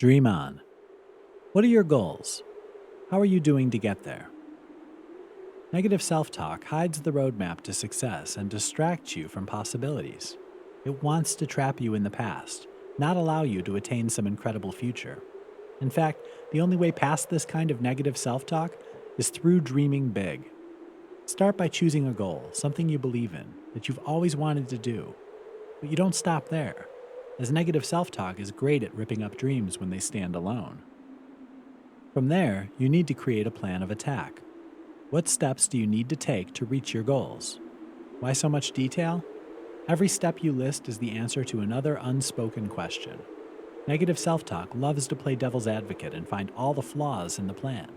Dream on. What are your goals? How are you doing to get there? Negative self talk hides the roadmap to success and distracts you from possibilities. It wants to trap you in the past, not allow you to attain some incredible future. In fact, the only way past this kind of negative self talk is through dreaming big. Start by choosing a goal, something you believe in, that you've always wanted to do. But you don't stop there, as negative self talk is great at ripping up dreams when they stand alone. From there, you need to create a plan of attack. What steps do you need to take to reach your goals? Why so much detail? Every step you list is the answer to another unspoken question. Negative self talk loves to play devil's advocate and find all the flaws in the plan.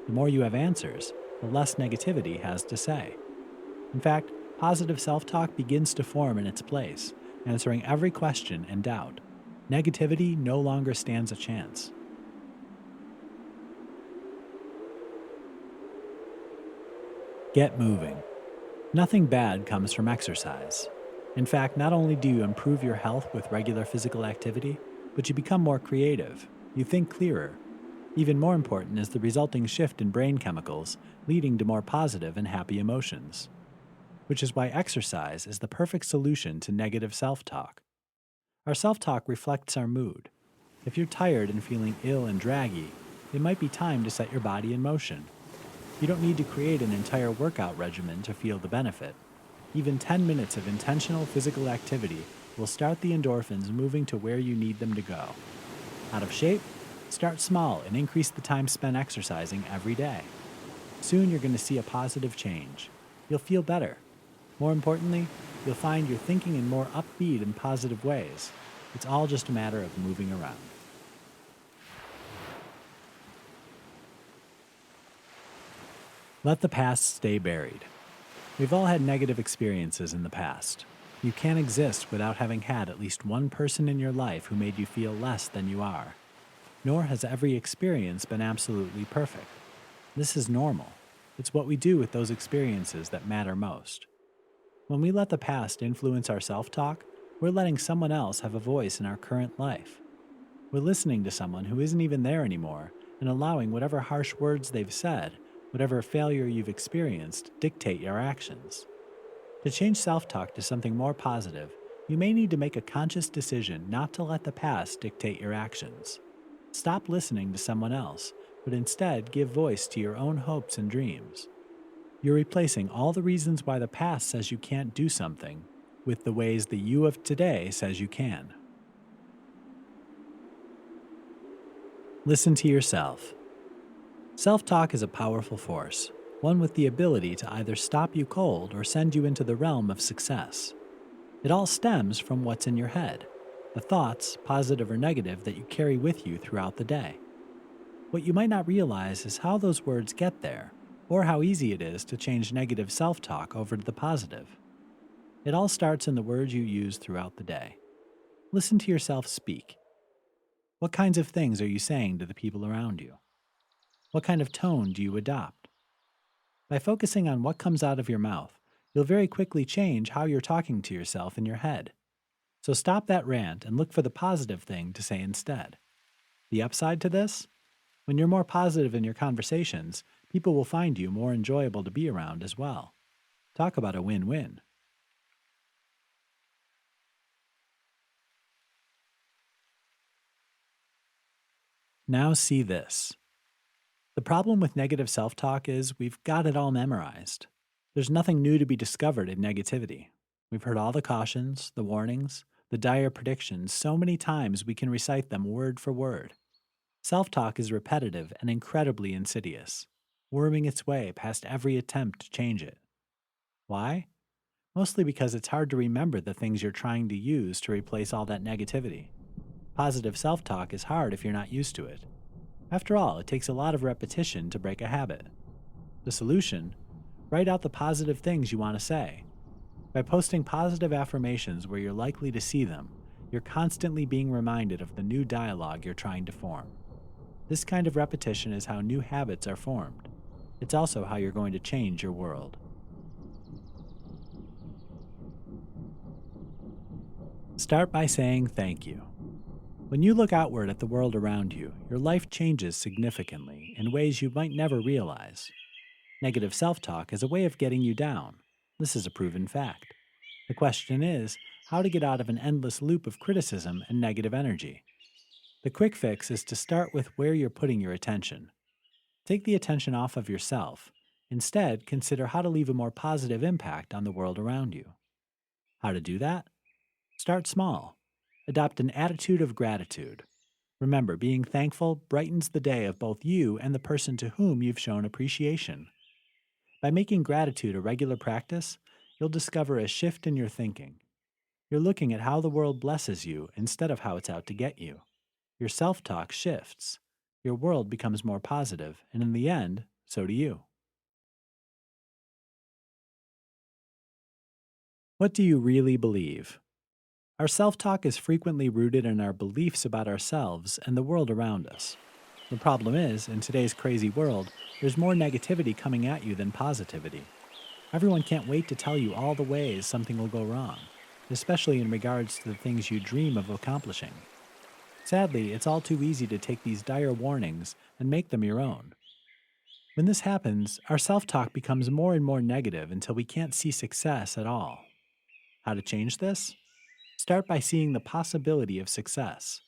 The more you have answers, the less negativity has to say. In fact, positive self talk begins to form in its place, answering every question and doubt. Negativity no longer stands a chance. Get moving. Nothing bad comes from exercise. In fact, not only do you improve your health with regular physical activity, but you become more creative. You think clearer. Even more important is the resulting shift in brain chemicals, leading to more positive and happy emotions. Which is why exercise is the perfect solution to negative self-talk. Our self-talk reflects our mood. If you're tired and feeling ill and draggy, it might be time to set your body in motion. You don't need to create an entire workout regimen to feel the benefit. Even 10 minutes of intentional physical activity will start the endorphins moving to where you need them to go. Out of shape? Start small and increase the time spent exercising every day. Soon you're going to see a positive change. You'll feel better. More importantly, you'll find you're thinking in more upbeat and positive ways. It's all just a matter of moving around. Let the past stay buried. We've all had negative experiences in the past. You can't exist without having had at least one person in your life who made you feel less than you are. Nor has every experience been absolutely perfect. This is normal. It's what we do with those experiences that matter most. When we let the past influence our self-talk, we're letting someone else have a voice in our current life. We're listening to someone who isn't even there anymore and allowing whatever harsh words they've said, whatever failure you've experienced, dictate your actions. To change self-talk to something more positive, you may need to make a conscious decision not to let the past dictate your actions. Stop listening to someone else, but instead give voice to your own hopes and dreams. You're replacing all the reasons why the past says you can't do something with the ways the you of today says you can. Listen to yourself. Self-talk is a powerful force, one with the ability to either stop you cold or send you into the realm of success. It all stems from what's in your head, the thoughts, positive or negative, that you carry with you throughout the day. What you might not realize is how those words get there, or how easy it is to change negative self-talk over to the positive. It all starts in the words you use throughout the day. Listen to yourself speak. What kinds of things are you saying to the people around you? What kind of tone do you adopt? By focusing on what comes out of your mouth, you'll very quickly change how you're talking to yourself in your head. So stop that rant and look for the positive thing to say instead. The upside to this? When you're more positive in your conversations, people will find you more enjoyable to be around as well. Talk about a win-win. Now see this. The problem with negative self-talk is we've got it all memorized. There's nothing new to be discovered in negativity. We've heard all the cautions, the warnings, the dire predictions so many times we can recite them word for word. Self-talk is repetitive and incredibly insidious, worming its way past every attempt to change it. Why? Mostly because it's hard to remember the things you're trying to use to replace all that negativity. Positive self-talk is hard if you're not used to it. After all, it takes a lot of repetition to break a habit. The solution? Write out the positive things you want to say. By posting positive affirmations where you're likely to see them, you're constantly being reminded of the new dialogue you're trying to form. This kind of repetition is how new habits are formed. It's also how you're going to change your world. Start by saying thank you. When you look outward at the world around you, your life changes significantly in ways you might never realize. Negative self talk is a way of getting you down. This is a proven fact. The question is how to get out of an endless loop of criticism and negative energy. The quick fix is to start with where you're putting your attention. Take the attention off of yourself. Instead, consider how to leave a more positive impact on the world around you. How to do that? Start small. Adopt an attitude of gratitude. Remember, being thankful brightens the day of both you and the person to whom you've shown appreciation. By making gratitude a regular practice, you'll discover a shift in your thinking. You're looking at how the world blesses you instead of how it's out to get you. Your self talk shifts. Your world becomes more positive, and in the end, so do you. What do you really believe? Our self talk is frequently rooted in our beliefs about ourselves and the world around us. The problem is, in today's crazy world, there's more negativity coming at you than positivity. Everyone can't wait to tell you all the ways something will go wrong, especially in regards to the things you dream of accomplishing. Sadly, it's all too easy to take these dire warnings and make them your own. When this happens, our self talk becomes more and more negative until we can't see success at all. How to change this? Start by seeing the possibility of success.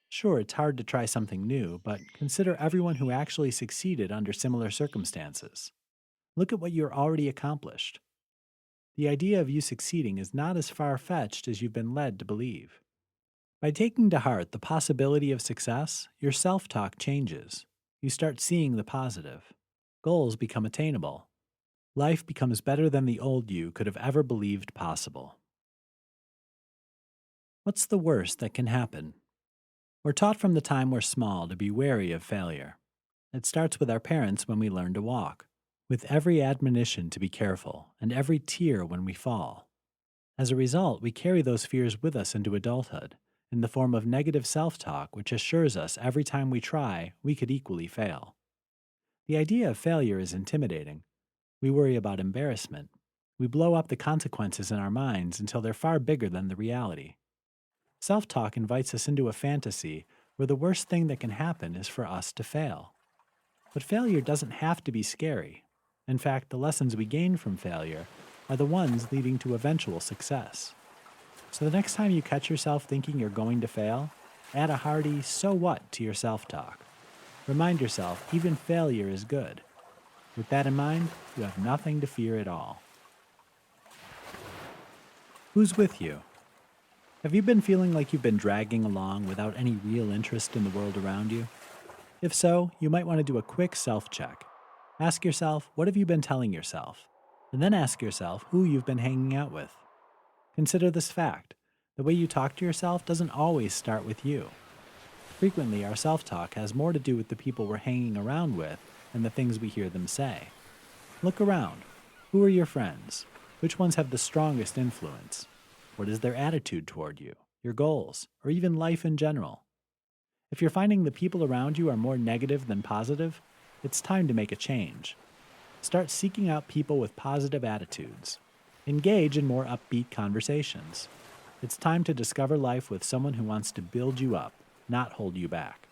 Sure, it's hard to try something new, but consider everyone who actually succeeded under similar circumstances. Look at what you're already accomplished. The idea of you succeeding is not as far-fetched as you've been led to believe. By taking to heart the possibility of success, your self-talk changes. You start seeing the positive. Goals become attainable. Life becomes better than the old you could have ever believed possible. What's the worst that can happen? We're taught from the time we're small to be wary of failure. It starts with our parents when we learn to walk, with every admonition to be careful and every tear when we fall. As a result, we carry those fears with us into adulthood, in the form of negative self-talk which assures us every time we try, we could equally fail. The idea of failure is intimidating. We worry about embarrassment. We blow up the consequences in our minds until they're far bigger than the reality. Self-talk invites us into a fantasy where the worst thing that can happen is for us to fail. But failure doesn't have to be scary. In fact, the lessons we gain from failure are the ones leading to eventual success. So the next time you catch yourself thinking you're going to fail, add a hearty "so what" to your self-talk. Remind yourself even failure is good. With that in mind, you have nothing to fear at all. Who's with you? Have you been feeling like you've been dragging along without any real interest in the world around you? If so, you might want to do a quick self-check. Ask yourself, what have you been telling yourself? And then ask yourself who you've been hanging out with. Consider this fact. The way you talk to yourself doesn't always start with you. Frequently, our self-talk has more to do with the people we're hanging around with than the things we hear them say. Look around. Who are your friends? Which ones have the strongest influence? What is their attitude toward you, your goals, or even life in general? If you're finding the people around you are more negative than positive, it's time to make a change. Start seeking out people with positive attitudes. Engage in more upbeat conversations. It's time to discover life with someone who wants to build you up, not hold you back.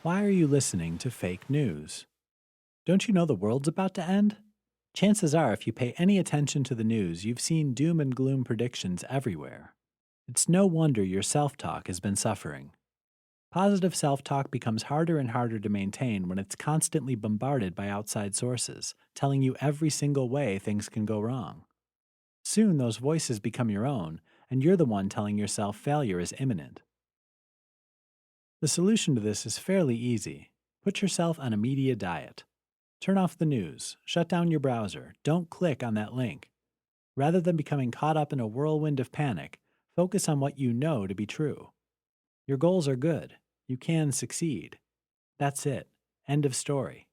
Why are you listening to fake news? Don't you know the world's about to end? Chances are, if you pay any attention to the news, you've seen doom and gloom predictions everywhere. It's no wonder your self-talk has been suffering. Positive self-talk becomes harder and harder to maintain when it's constantly bombarded by outside sources, telling you every single way things can go wrong. Soon those voices become your own, and you're the one telling yourself failure is imminent. The solution to this is fairly easy. Put yourself on a media diet. Turn off the news, shut down your browser, don't click on that link. Rather than becoming caught up in a whirlwind of panic, focus on what you know to be true. Your goals are good. You can succeed. That's it. End of story.